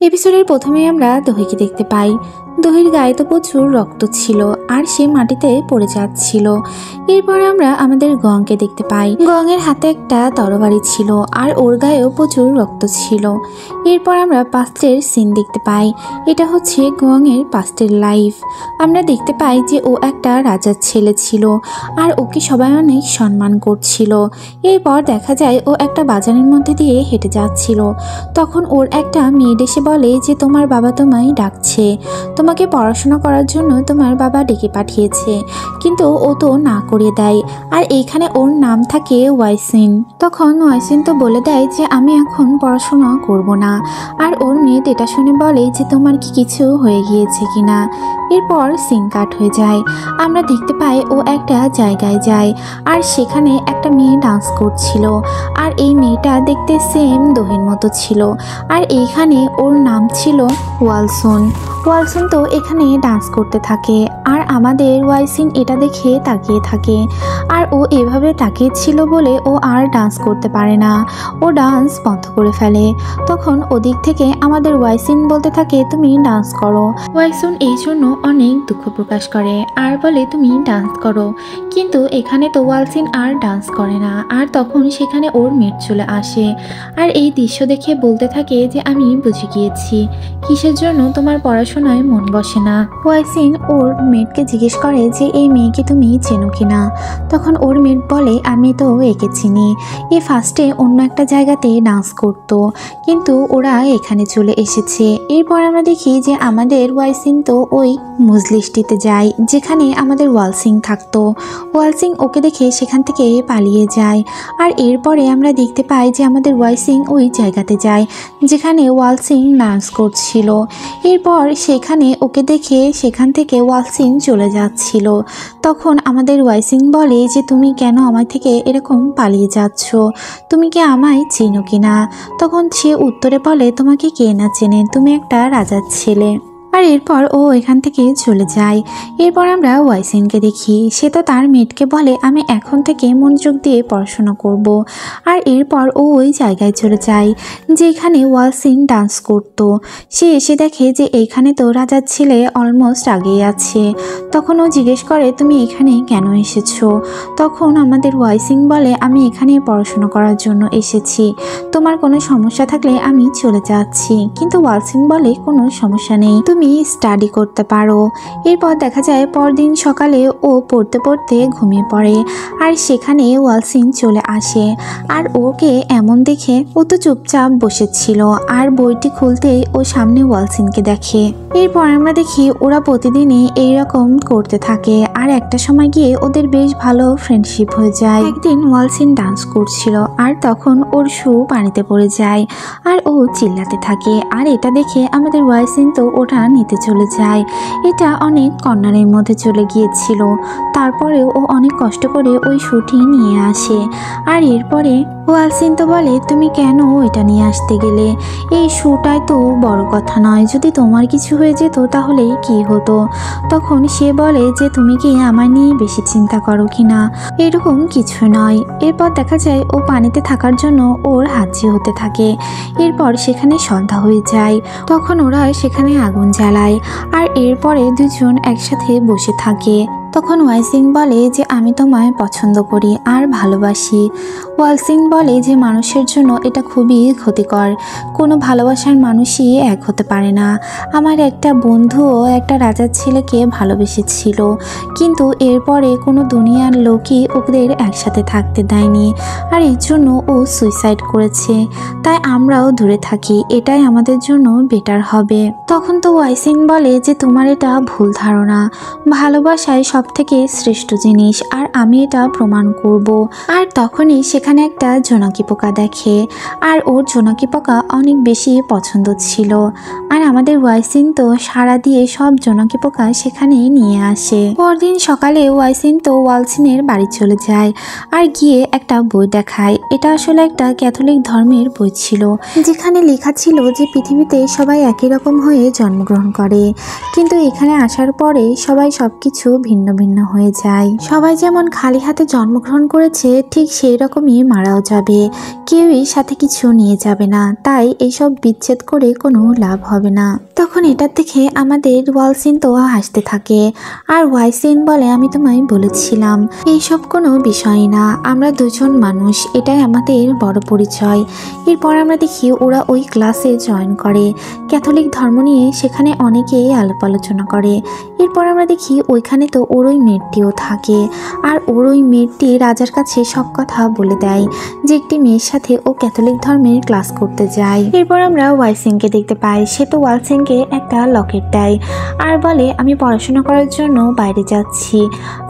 এপিসোডের প্রথমেই আমরা দহিকে দেখতে পাই। দহির গায়ে তো প্রচুর রক্ত ছিল আর সে মাটিতে পড়ে যাচ্ছিল। এরপর আমরা আমাদের গংকে দেখতে পাই। গংয়ের হাতে একটা তরবারি ছিল আর ওর গায়েও প্রচুর রক্ত ছিল। এরপর আমরা পাস্টের সিন দেখতে পাই। এটা হচ্ছে গংয়ের পাস্টের লাইফ। আমরা দেখতে পাই যে ও একটা রাজার ছেলে ছিল আর ওকে সবাই অনেক সম্মান করছিল। এরপর দেখা যায় ও একটা বাজারের মধ্যে দিয়ে হেঁটে যাচ্ছিল। তখন ওর একটা মেয়ে এসে বলে যে তোমার বাবা তোমায় ডাকছে, তোমাকে পড়াশোনা করার জন্য তোমার বাবা ডেকে পাঠিয়েছে। কিন্তু ও তো না করে দেয় আর এইখানে ওর নাম থাকে ওয়াইসিন। তখন ওয়াইসিন তো বলে দেয় যে আমি এখন পড়াশোনা করব না। আর ওর মেয়ে এটা শুনে বলে যে তোমার কি কিছু হয়ে গিয়েছে কিনা। এরপর সিন কাট হয়ে যায়। আমরা দেখতে পাই ও একটা জায়গায় যায় আর সেখানে একটা মেয়ে ডান্স করছিল। আর এই মেয়েটা দেখতে সেম দহির মতো ছিল। আর এইখানে ওর নাম ছিল ওয়ালসন। ওয়ালসন তো এখানে ডান্স করতে থাকে আর আমাদের ওয়াইসিন এটা দেখে তাকিয়ে থাকে। আর ও এভাবে তাকিয়েছিল বলে ও আর ডান্স করতে পারে না, ও ডান্স বন্ধ করে ফেলে। তখন ওদিক থেকে আমাদের ওয়াইসিন বলতে থাকে তুমি ডান্স করো। ওয়াইসন এই জন্য অনেক দুঃখ প্রকাশ করে আর বলে তুমি ডান্স করো। কিন্তু এখানে তো ওয়ালসিন আর ডান্স করে না। আর তখন সেখানে ওর মেট চলে আসে আর এই দৃশ্য দেখে বলতে থাকে যে আমি বুঝে গিয়েছি কিসের জন্য তোমার পড়াশোনায় মন বসে না। ওয়াইসিন ওর মেটকে জিজ্ঞেস করে যে এই মেয়েকে তুমি চেনো কিনা। তখন ওর মেট বলে আমি তো একে চিনি, এ ফার্স্টে অন্য একটা জায়গাতে ডান্স করতো কিন্তু ওরা এখানে চলে এসেছে। এরপর আমরা দেখি যে আমাদের ওয়াইসিন তো ওই মজলিসটিতে যায় যেখানে আমাদের ওয়ালসিং থাকতো। ওয়ালসিং ওকে দেখে সেখান থেকে পালিয়ে যায়। আর এরপরে আমরা দেখতে পাই যে আমাদের ওয়াইসিং ওই জায়গাতে যায় যেখানে ওয়ালসিং ডান্স করছিল। এরপর সেখানে ওকে দেখে সেখান থেকে ওয়ালসিং চলে যাচ্ছিল। তখন আমাদের ওয়াইসিং বলে যে তুমি কেন আমার থেকে এরকম পালিয়ে যাচ্ছ, তুমি কি আমায় চেনো কিনা। তখন সে উত্তরে বলে তোমাকে কে না চেনে, তুমি একটা রাজার ছেলে। আর এরপর ও এখান থেকে চলে যায়। এরপর আমরা ওয়াইসিনকে দেখি, সে তো তার মেটকে বলে আমি এখন থেকে মনোযোগ দিয়ে পড়াশোনা করব। আর এরপর ও ওই জায়গায় চলে যায় যেখানে ওয়ালসিন ডান্স করত। সে এসে দেখে যে এইখানে তো রাজার ছেলে অলমোস্ট আগেই আছে। তখন ও জিজ্ঞেস করে তুমি এখানে কেন এসেছো। তখন আমাদের ওয়াইসিন বলে আমি এখানে পড়াশোনা করার জন্য এসেছি, তোমার কোনো সমস্যা থাকলে আমি চলে যাচ্ছি। কিন্তু ওয়ালসিন বলে কোনো সমস্যা নেই, তুমি স্টাডি করতে পারো। এরপর দেখা যায় পরদিন সকালে ও পড়তে পড়তে ঘুমিয়ে পড়ে আর সেখানে ওয়ালসিন চলে আসে। আর ওকে এমন দেখে ও তো চুপচাপ বসেছিল আর বইটি খুলতেই ও সামনে ওয়ালসিনকে দেখে। এরপর আমরা দেখি ওরা প্রতিদিনই এইরকম করতে থাকে আর একটা সময় গিয়ে ওদের বেশ ভালো ফ্রেন্ডশিপ হয়ে যায়। একদিন ওয়ালসিন ডান্স করছিল আর তখন ওর শু পানিতে পড়ে যায় আর ও চিল্লাতে থাকে। আর এটা দেখে আমাদের ওয়াইসিন তো ওটা নিতে চলে যায়। এটা অনেক কর্নারের মধ্যে চলে গিয়েছিল, তারপরেও ও অনেক কষ্ট করে ওই শুটি নিয়ে আসে। আর এরপরে ওয়ালসিন তো বলে তুমি কেন এটা নিয়ে আসতে গেলে, এই শুটাই তো বড় কথা নয়, যদি তোমার কিছু হয়ে যেত তাহলে কি হতো। তখন সে বলে যে তুমি কি আমার নিয়ে বেশি চিন্তা করো কি না, এরকম কিছু নয়। এরপর দেখা যায় ও পানিতে থাকার জন্য ওর হাঁচি হতে থাকে। এরপর সেখানে সন্ধ্যা হয়ে যায়, তখন ওরা সেখানে আগুন জ্বালায় আর এরপরে দুজন একসাথে বসে থাকে। তখন ওয়াইসিং বলে যে আমি তোমায় পছন্দ করি আর ভালোবাসি। ওয়ালসিং বলে যে মানুষের জন্য এটা খুবই ক্ষতিকর, কোনো ভালোবাসার মানুষই এক হতে পারে না। আমার একটা বন্ধুও একটা রাজার ছেলেকে ভালোবেসেছিল কিন্তু এরপরে কোনো দুনিয়ার লোকই ওদের একসাথে থাকতে দেয়নি আর এর জন্য ও সুইসাইড করেছে। তাই আমরাও দূরে থাকি, এটাই আমাদের জন্য বেটার হবে। তখন তো ওয়াইসিং বলে যে তোমার এটা ভুল ধারণা, ভালোবাসায় সব থেকে শ্রেষ্ঠ জিনিস আর আমি এটা প্রমাণ করব। আর তখনই সেখানে একটা জোনাকি পোকা দেখে আর ওর জোনাকি পোকা অনেক বেশি পছন্দ ছিল। আর আমাদের ওয়াইসিন তো সাড়া দিয়ে সব জোনাকি পোকা সেখানে নিয়ে আসে। পরদিন সকালে ওয়াইসিন তো ওয়ালসিনের বাড়ি চলে যায় আর গিয়ে একটা বই দেখায়। এটা আসলে একটা ক্যাথলিক ধর্মের বই ছিল যেখানে লেখা ছিল যে পৃথিবীতে সবাই একই রকম হয়ে জন্মগ্রহণ করে কিন্তু এখানে আসার পরে সবাই সবকিছু ভিন্ন ছিন্নভিন্ন হয়ে যায়। সবাই যেমন খালি হাতে জন্মগ্রহণ করেছে ঠিক সেই রকমই মারাও যাবে, কেউই সাথে কিছু নিয়ে যাবে না, তাই এইসব বিচ্ছেদ করে কোনো লাভ হবে না। তখন এটার দেখে আমাদের ওয়ালসিন তো হাসতে থাকে আর ওয়াইসিন বলে, আমি তোমায় বলেছিলাম এইসব কোনো বিষয় না, আমরা দুজন মানুষ, এটাই আমাদের বড় পরিচয়। এরপর আমরা দেখি ওরা ওই ক্লাসে জয়েন করে, ক্যাথলিক ধর্ম নিয়ে সেখানে অনেকেই আলাপ আলোচনা করে। এরপর আমরা দেখি ওইখানে তো ওর ওই মেয়েটিও থাকে আর ওর ওই মেয়েটি রাজার কাছে সব কথা বলে দেয় যে একটি মেয়ের সাথে ও ক্যাথলিক ধর্মের ক্লাস করতে যায়। এরপর আমরা ওয়াইসিনকে দেখতে পাই, সে তো ওয়ালসিনকে একটা লকেট দেয় আর বলে, আমি পড়াশোনা করার জন্য বাইরে যাচ্ছি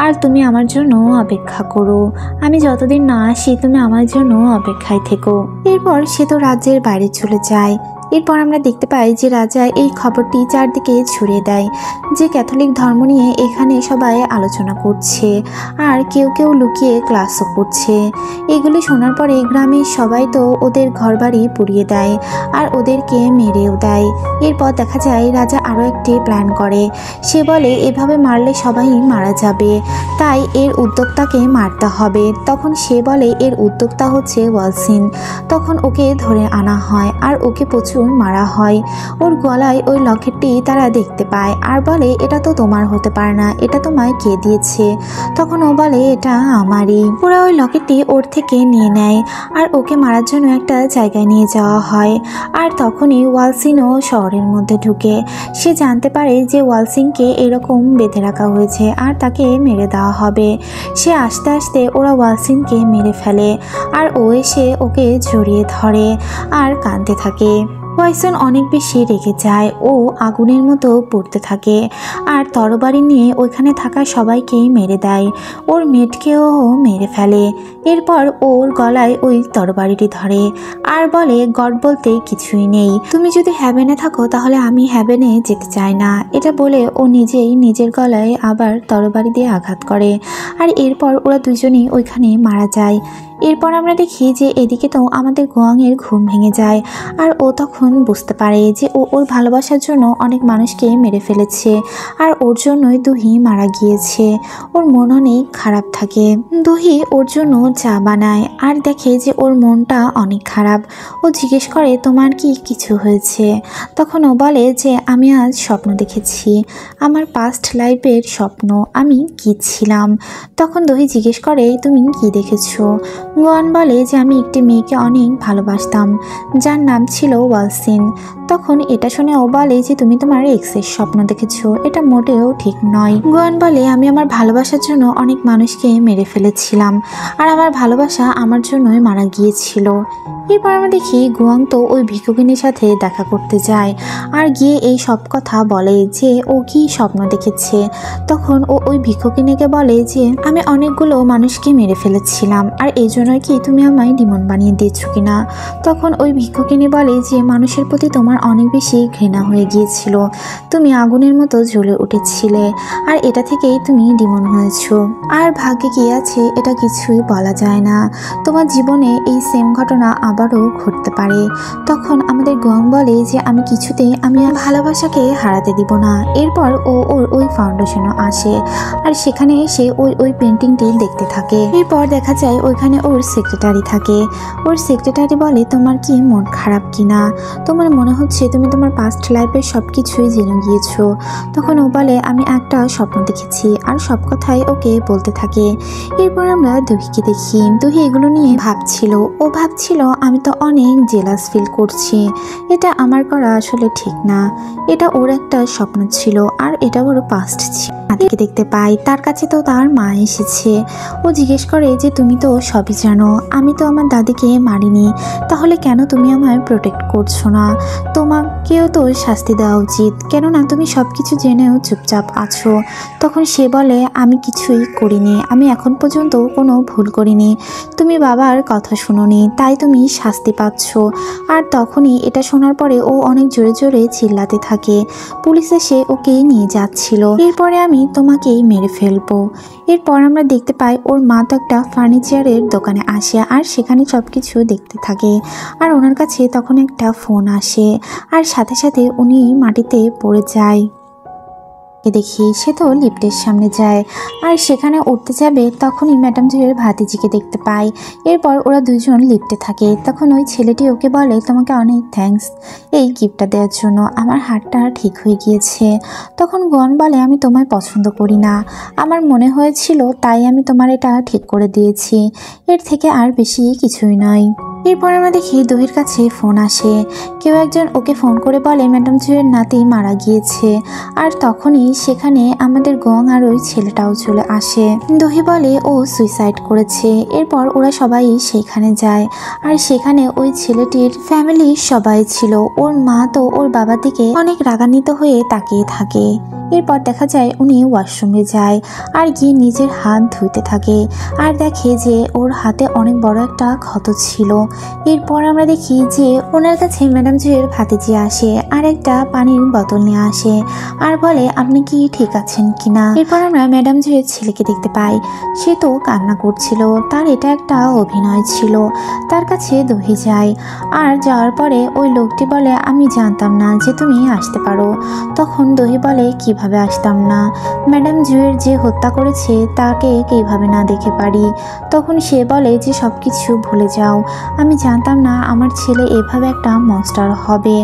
আর তুমি আমার জন্য অপেক্ষা করো, আমি যতদিন না আসি তুমি আমার জন্য অপেক্ষায় থেকো। এরপর সে তো রাজ্যের বাইরে চলে যায়। এরপর আমরা দেখতে পাই যে রাজা এই খবরটি চারদিকে ছড়িয়ে দেয় যে ক্যাথলিক ধর্ম নিয়ে এখানে সবাই আলোচনা করছে আর কেউ কেউ লুকিয়ে ক্লাসও করছে। এগুলি শোনার পরে গ্রামের সবাই তো ওদের ঘরবাড়ি পুড়িয়ে দেয় আর ওদেরকে মেরেও দেয়। এরপর দেখা যায় রাজা আরও একটি প্ল্যান করে, সে বলে এভাবে মারলে সবাই মারা যাবে, তাই এর উদ্যোক্তাকে মারতে হবে। তখন সে বলে এর উদ্যোক্তা হচ্ছে ওয়ালসিন। তখন ওকে ধরে আনা হয় আর ওকে প্রচুর মারা হয়। ওর গলায় ওই লকেটটি তারা দেখতে পায় আর বলে, এটা তো তোমার হতে পারে না, এটা তোমায় কে দিয়েছে? তখন ও বলে, এটা আমারই। ওরা ওই লকেটটি ওর থেকে নিয়ে নেয় আর ওকে মারার জন্য একটা জায়গায় নিয়ে যাওয়া হয়। আর তখনই ওয়ালসিনও শহরের মধ্যে ঢুকে। সে জানতে পারে যে ওয়ালসিনকে এরকম বেঁধে রাখা হয়েছে আর তাকে মেরে দেওয়া হবে। সে আস্তে আস্তে ওরা ওয়ালসিনকে মেরে ফেলে আর ও এসে ওকে জড়িয়ে ধরে আর কাঁদতে থাকে। ওয়াইসন অনেক বেশি রেগে যায়, ও আগুনের মতো পড়তে থাকে আর তরবারি নিয়ে ওইখানে থাকা সবাইকে মেরে দেয়, ওর মেয়েটকেও মেরে ফেলে। এরপর ওর গলায় ওই তরবারিটি ধরে আর বলে, গড বলতে কিছুই নেই, তুমি যদি হ্যাভেনে থাকো তাহলে আমি হ্যাভেনে যেতে চাই না। এটা বলে ও নিজেই নিজের গলায় আবার তরবারি দিয়ে আঘাত করে আর এরপর ওরা দুজনেই ওইখানে মারা যায়। এরপর আমরা দেখি যে এদিকে তো আমাদের গোয়াংয়ের ঘুম ভেঙে যায় আর ও তখন বুঝতে পারে যে ও ওর ভালোবাসার জন্য অনেক মানুষকে মেরে ফেলেছে আর ওর জন্যই দুহি মারা গিয়েছে। ওর মন অনেক খারাপ থাকে। দুহি ওর জন্য চা বানায় আর দেখে যে ওর মনটা অনেক খারাপ। ও জিজ্ঞেস করে, তোমার কি কিছু হয়েছে? তখন ও বলে যে আমি আজ স্বপ্ন দেখেছি, আমার পাস্ট লাইফের স্বপ্ন, আমি কি ছিলাম। তখন দুহি জিজ্ঞেস করে, তুমি কি দেখেছো? গোয়ান বলে যে আমি একটি মেয়েকে অনেক ভালোবাসতাম যার নাম ছিল ওয়ালসিন। তখন এটা শুনে ও বলে যে তুমি তোমার এক্সের স্বপ্ন দেখেছো, এটা মোটেও ঠিক নয়। গোয়ান বলে, আমি আমার ভালোবাসার জন্য অনেক মানুষকে মেরে ফেলেছিলাম আর আমার ভালোবাসা আমার জন্যই মারা গিয়েছিল। এরপর আমরা দেখি গোয়াং তো ওই ভিক্ষুকিনীর সাথে দেখা করতে যায় আর গিয়ে এই সব কথা বলে যে ও কি স্বপ্ন দেখেছে। তখন ও ওই ভিক্ষুকিনীকে বলে যে আমি অনেকগুলো মানুষকে মেরে ফেলেছিলাম আর এই জন্যই কি তুমি আমায় ডিমন বানিয়ে দিয়েছো কিনা। তখন ওই ভিক্ষুকিনী বলে যে মানুষের প্রতি তোমার অনেক বেশি ঘৃণা হয়ে গিয়েছিল, তুমি আগুনের মতো জ্বলে উঠেছিলে আর এটা থেকেই তুমি ডিমন হয়েছো। আর ভাগ্যে কি আছে এটা কিছুই বলা যায় না, তোমার জীবনে এই সেম ঘটনা আবারও ঘটতে পারে। তখন আমাদের গোয়াং বলে যে আমি কিছুতেই আমি ভালোবাসাকে হারাতে দিব না। এরপর ও ওর ওই ফাউন্ডেশনও আসে আর সেখানে এসে ওই পেন্টিংটি দেখতে থাকে। এরপর দেখা যায় ওইখানে ওর সেক্রেটারি থাকে। ওর সেক্রেটারি বলে, তোমার কি মন খারাপ কিনা? তোমার মনে হচ্ছে তুমি তোমার পাস্ট লাইফের সব কিছুই জেনে গিয়েছো। তখন ও বলে, আমি একটা স্বপ্ন দেখেছি আর সব কথাই ওকে বলতে থাকে। এরপর আমরা দুহিকে দেখি, দুহি এগুলো নিয়ে ভাবছিল। ও ভাবছিল আমি তো অনেক জেলাস ফিল করছি, এটা আমার করা আসলে ঠিক না, এটা ওর একটা স্বপ্ন ছিল আর এটা ওর পাস্ট ছিল। দাদিকে দেখতে পাই, তার কাছে তো তার মা এসেছে। ও জিজ্ঞেস করে যে তুমি তো সবই জানো, আমি তো আমার দাদিকে মারিনি, তাহলে কেন তুমি আমায় প্রোটেক্ট করছো না? তোমাকেও তো শাস্তি দেওয়া উচিত, কেননা তুমি সব কিছু জেনেও চুপচাপ আছো। তখন সে বলে, আমি কিছুই করিনি, আমি এখন পর্যন্ত কোনো ভুল করিনি, তুমি বাবার কথা শুনোনি তাই তুমি শাস্তি পাচ্ছ। আর তখনই এটা শোনার পরে ও অনেক জোরে জোরে চিল্লাতে থাকে। পুলিশ এসে ওকে নিয়ে যাচ্ছিল। এরপরে আমি তোমাকেই মেরে ফেলবো। এরপর আমরা দেখতে পাই ওর মা তো একটা ফার্নিচারের দোকানে আসে আর সেখানে সব কিছু দেখতে থাকে আর ওনার কাছে তখন একটা ফোন আসে আর সাথে সাথে উনি মাটিতে পড়ে যায়। দেখি সে তো লিফটের সামনে যায় আর সেখানে উঠতে যাবে, তখনই ম্যাডাম জুয়ের ভাতিজিকে দেখতে পায়। এরপর ওরা দুজন লিফটে থাকে। তখন ওই ছেলেটি ওকে বলে, তোমাকে অনেক থ্যাঙ্কস এই গিফটটা দেওয়ার জন্য, আমার হাতটা ঠিক হয়ে গিয়েছে। তখন গন বলে, আমি তোমায় পছন্দ করি না, আমার মনে হয়েছিল তাই আমি তোমার এটা ঠিক করে দিয়েছি, এর থেকে আর বেশি কিছুই নয়। এরপর আমরা দেখি দহির কাছে ফোন আসে। কেউ একজন ওকে ফোন করে বলে ম্যাডাম জুয়ের নাতি মারা গিয়েছে। আর তখনই সেখানে আমাদের গং আর ওই ছেলেটাও চলে আসে। দহি বলে ও সুইসাইড করেছে। এরপর ওরা সবাই সেখানে যায় আর সেখানে ওই ছেলেটির ফ্যামিলির সবাই ছিল। ওর মা তো ওর বাবার দিকে অনেক রাগান্বিত হয়ে তাকিয়ে থাকে। এরপর দেখা যায় উনি ওয়াশরুমে যায় আর গিয়ে নিজের হাত ধুইতে থাকে আর দেখে যে ওর হাতে অনেক বড় একটা ক্ষত ছিল। এরপর আমরা দেখি যে ওনার কাছে ম্যাডাম জুয়ের ভাতিজি আসে আর একটা পানির বোতল নিয়ে আসে আর বলে আপনি কি ঠিক আছেন কিনা। এরপর আমরা ম্যাডাম জুয়ের ছেলেকে দেখতে পাই, সে তো কান্না করছিল, তার এটা একটা অভিনয় ছিল। তার কাছে দহি যায় আর যাওয়ার পরে ওই লোকটি বলে আমি জানতাম না যে তুমি আসতে পারো। তখন দহি বলে কিভাবে আসতাম না, ম্যাডাম জুয়ের যে হত্যা করেছে তাকে কিভাবে না দেখে পারি। তখন সে বলে যে সব কিছু ভুলে যাও, আমি জানতাম না আমার ছেলে এভাবে একটা মনস্টার হবে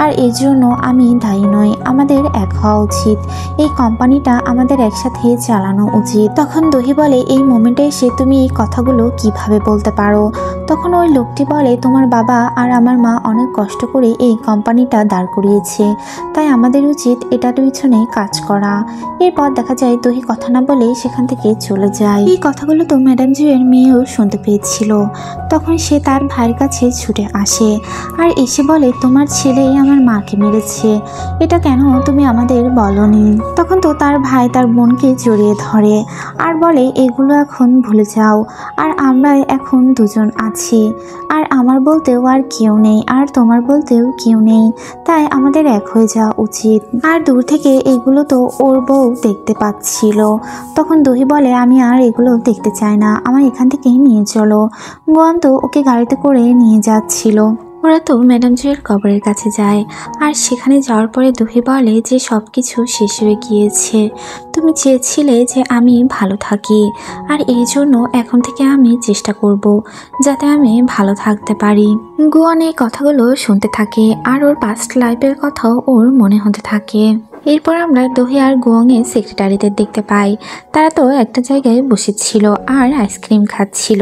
আর এর জন্য আমি দায়ী নই, আমাদের এক হওয়া উচিত, এই কোম্পানিটা আমাদের একসাথে চালানো উচিত। তখন দহি বলে এই মোমেন্টে এসে তুমি এই কথাগুলো কিভাবে বলতে পারো। তখন ওই লোকটি বলে তোমার বাবা আর আমার মা অনেক কষ্ট করে এই কোম্পানিটা দাঁড় করিয়েছে, তাই আমাদের উচিত এটার পিছনে কাজ করা। এরপর দেখা যায় দহি কথা না বলে সেখান থেকে চলে যায়। এই কথাগুলো তো ম্যাডাম জুয়ের মেয়েও শুনতে পেয়েছিল। তখন সে তার ভাইয়ের কাছে ছুটে আসে আর এসে বলে তোমার ছেলেই আমার মাকে মেরেছে, এটা কেন তুমি আমাদের বলনি। তখন তো তার ভাই তার বোনকে জড়িয়ে ধরে আর বলে এগুলো এখন ভুলে যাও, আর আমরা এখন দুজন আছি, আর আমার বলতেও আর কেউ নেই আর তোমার বলতেও কেউ নেই, তাই আমাদের এক হয়ে যাওয়া উচিত। আর দূর থেকে এগুলো তো ওর বউ দেখতে পাচ্ছিল। তখন দহি বলে আমি আর এগুলো দেখতে চাই না, আমার এখান থেকে নিয়ে চলো। গোয়ান তো ওকে গাড়িতে করে নিয়ে যাচ্ছিল। ওরা তো ম্যাডাম জুয়ের কবরের কাছে যায় আর সেখানে যাওয়ার পরে দহি বলে যে সব কিছু শেষ হয়ে গিয়েছে, তুমি চেয়েছিলে যে আমি ভালো থাকি আর এই জন্য এখন থেকে আমি চেষ্টা করব যাতে আমি ভালো থাকতে পারি। গোয়ান এই কথাগুলো শুনতে থাকে আর ওর পাস্ট লাইফের কথাও ওর মনে হতে থাকে। এরপর আমরা দহি আর গোয়াংয়ের সেক্রেটারিদের দেখতে পাই, তারা তো একটা জায়গায় বসেছিল আর আইসক্রিম খাচ্ছিল,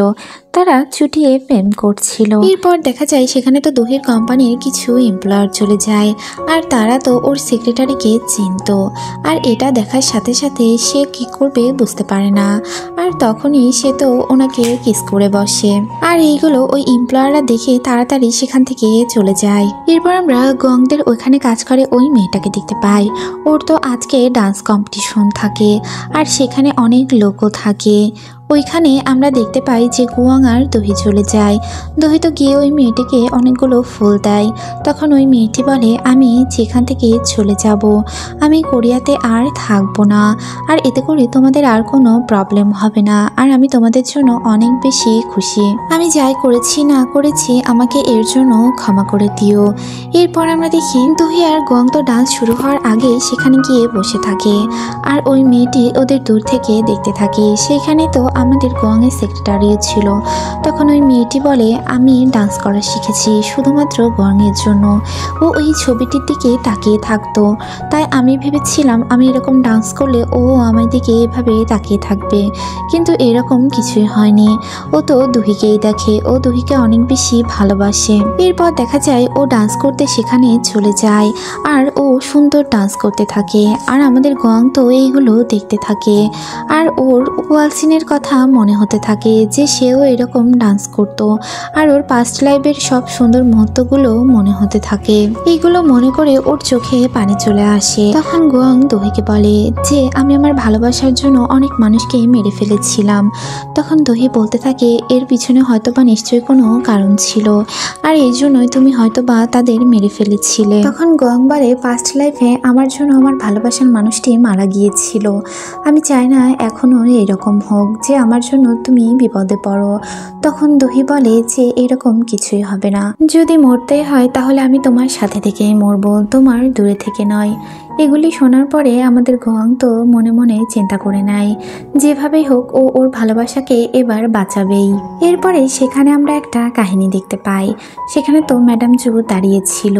তারা চুটিয়ে প্রেম করছিল। এরপর দেখা যায় সেখানে তো দহির কোম্পানির কিছু এমপ্লয়ার চলে যায় আর তারা তো ওর সেক্রেটারিকে চিনত, আর এটা দেখার সাথে সাথে সে কি করবে বুঝতে পারে না, আর তখনই সে তো ওনাকে কিস করে বসে। আর এইগুলো ওই এমপ্লয়াররা দেখে তাড়াতাড়ি সেখান থেকে চলে যায়। এরপর আমরা গংদের ওইখানে কাজ করে ওই মেয়েটাকে দেখতে পাই, ওর তো আজকে ডান্স কম্পিটিশন থাকে আর সেখানে অনেক লোকও থাকে। ওইখানে আমরা দেখতে পাই যে গুয়াং আর দহি চলে যায়। দহি তো গিয়ে ওই মেয়েটিকে অনেকগুলো ফুল দেয়। তখন ওই মেয়েটি বলে আমি যেখান থেকে চলে যাব, আমি কোরিয়াতে আর থাকবো না, আর এতে করে তোমাদের আর কোনো প্রবলেম হবে না, আর আমি তোমাদের জন্য অনেক বেশি খুশি, আমি যাই করেছি না করেছি আমাকে এর জন্য ক্ষমা করে দিও। এরপর আমরা দেখি দহি আর গুয়াং তো ডান্স শুরু হওয়ার আগে সেখানে গিয়ে বসে থাকে আর ওই মেয়েটি ওদের দূর থেকে দেখতে থাকে। সেখানে তো আমাদের গোয়াংয়ের সেক্রেটারিও ছিল। তখন ওই মেয়েটি বলে আমি ডান্স করা শিখেছি শুধুমাত্র গোয়াংয়ের জন্য, ও ওই ছবিটির দিকে তাকিয়ে থাকতো, তাই আমি ভেবেছিলাম আমি এরকম ডান্স করলে ও আমার দিকে এভাবে তাকিয়ে থাকবে, কিন্তু এরকম কিছুই হয়নি, ও তো দহিকেই দেখে, ও দহিকে অনেক বেশি ভালোবাসে। এরপর দেখা যায় ও ডান্স করতে সেখানে চলে যায় আর ও সুন্দর ডান্স করতে থাকে আর আমাদের গোয়াং তো এইগুলো দেখতে থাকে আর ওর ওয়ালসিনের কথা মনে হতে থাকে যে সেও এরকম ডান্স করত আর ওর পাস্ট লাইফের সব সুন্দর মুহূর্তগুলো মনে হতে থাকে। এইগুলো মনে করে ওর চোখে পানি চলে আসে। তখন গোয়াং দহিকে বলে যে আমি আমার ভালোবাসার জন্য অনেক মানুষকে মেরে ফেলেছিলাম। তখন দহি বলতে থাকে এর পিছনে হয়তোবা নিশ্চয়ই কোনো কারণ ছিল আর এই জন্যই তুমি হয়তোবা তাদের মেরে ফেলেছিলে। তখন গোয়াং বলে পাস্ট লাইফে আমার জন্য আমার ভালোবাসার মানুষটি মারা গিয়েছিল, আমি চাই না এখনো এরকম হোক যে আমার জন্য তুমি বিপদে পড়ো। তখন দহি বলে যে এরকম কিছুই হবে না, যদি মরতে হয় তাহলে আমি তোমার সাথে থেকেই মরবো, তোমার দূরে থেকে নয়। এগুলি শোনার পরে আমাদের গোয়াং তো মনে মনে চিন্তা করে নেয় যেভাবেই হোক ও ওর ভালোবাসাকে এবার বাঁচাবেই। এরপরে সেখানে আমরা একটা কাহিনী দেখতে পাই। সেখানে তো ম্যাডাম জু দাঁড়িয়েছিল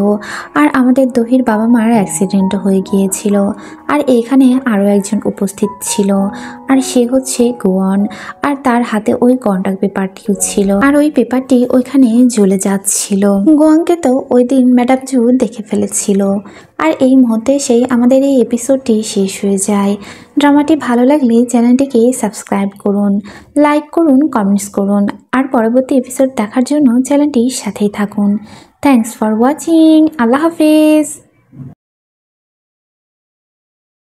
আর আমাদের দহির বাবা মার অ্যাক্সিডেন্ট হয়ে গিয়েছিল, আর এখানে আরও একজন উপস্থিত ছিল, আর সে হচ্ছে গোয়ান। আর তার হাতে ওই কন্ট্রাক্ট পেপারটিও ছিল, আর ওই পেপারটি ওইখানে জ্বলে যাচ্ছিল। গোয়াংকে তো ওই দিন ম্যাডাম জু দেখে ফেলেছিল। আর এই মুহূর্তে সেই আমাদের এই এপিসোডটি শেষ হয়ে যায়। ড্রামাটি ভালো লাগলে চ্যানেলটিকে সাবস্ক্রাইব করুন, লাইক করুন, কমেন্টস করুন, আর পরবর্তী এপিসোড দেখার জন্য চ্যানেলটির সাথেই থাকুন। Thanks for watching. Allah Hafiz.